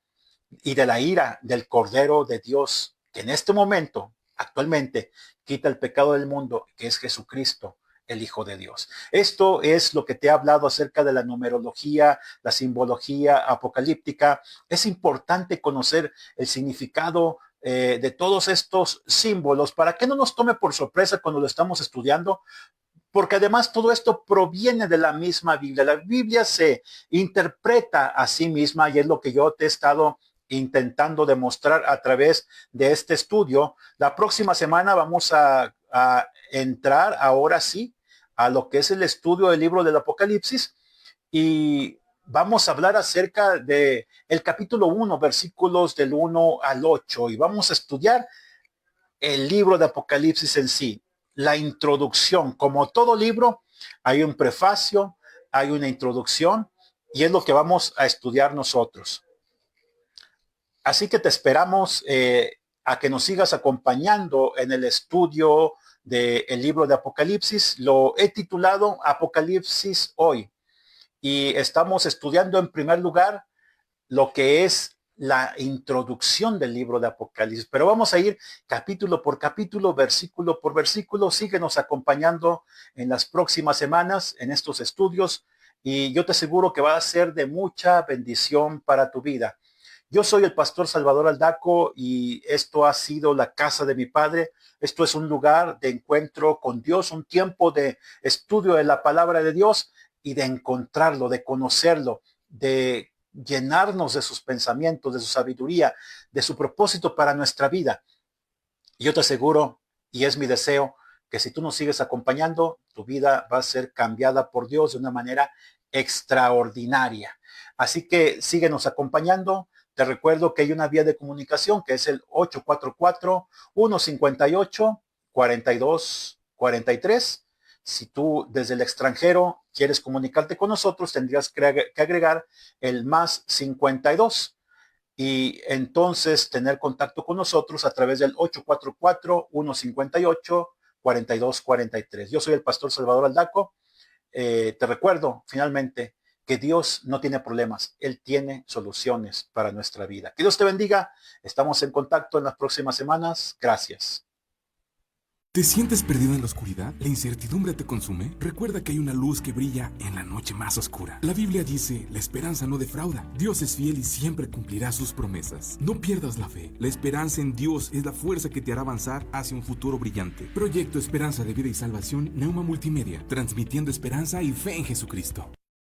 y de la ira del Cordero de Dios, que en este momento, actualmente, quita el pecado del mundo, que es Jesucristo, el Hijo de Dios. Esto es lo que te he hablado acerca de la numerología, la simbología apocalíptica. Es importante conocer el significado de todos estos símbolos para que no nos tome por sorpresa cuando lo estamos estudiando, porque además todo esto proviene de la misma Biblia. La Biblia se interpreta a sí misma y es lo que yo te he estado intentando demostrar a través de este estudio. La próxima semana vamos a entrar ahora sí a lo que es el estudio del libro del Apocalipsis y vamos a hablar acerca de el capítulo 1, versículos del 1 al 8 y vamos a estudiar el libro de Apocalipsis en sí, la introducción. Como todo libro, hay un prefacio, hay una introducción y es lo que vamos a estudiar nosotros. Así que te esperamos a que nos sigas acompañando en el estudio del libro de Apocalipsis. Lo he titulado Apocalipsis hoy. Y estamos estudiando en primer lugar lo que es la introducción del libro de Apocalipsis. Pero vamos a ir capítulo por capítulo, versículo por versículo. Síguenos acompañando en las próximas semanas en estos estudios y yo te aseguro que va a ser de mucha bendición para tu vida. Yo soy el pastor Salvador Aldaco y esto ha sido la casa de mi padre. Esto es un lugar de encuentro con Dios, un tiempo de estudio de la palabra de Dios y de encontrarlo, de conocerlo, de llenarnos de sus pensamientos, de su sabiduría, de su propósito para nuestra vida. Y yo te aseguro, y es mi deseo, que si tú nos sigues acompañando, tu vida va a ser cambiada por Dios de una manera extraordinaria. Así que síguenos acompañando. Te recuerdo que hay una vía de comunicación que es el 844-158-4243. Si tú desde el extranjero quieres comunicarte con nosotros, tendrías que agregar el más 52 y entonces tener contacto con nosotros a través del 844-158-4243. Yo soy el pastor Salvador Aldaco. Te recuerdo finalmente que Dios no tiene problemas, Él tiene soluciones para nuestra vida. Que Dios te bendiga. Estamos en contacto en las próximas semanas. Gracias. ¿Te sientes perdido en la oscuridad? ¿La incertidumbre te consume? Recuerda que hay una luz que brilla en la noche más oscura. La Biblia dice, la esperanza no defrauda. Dios es fiel y siempre cumplirá sus promesas. No pierdas la fe. La esperanza en Dios es la fuerza que te hará avanzar hacia un futuro brillante. Proyecto Esperanza de Vida y Salvación, Neuma Multimedia, transmitiendo esperanza y fe en Jesucristo.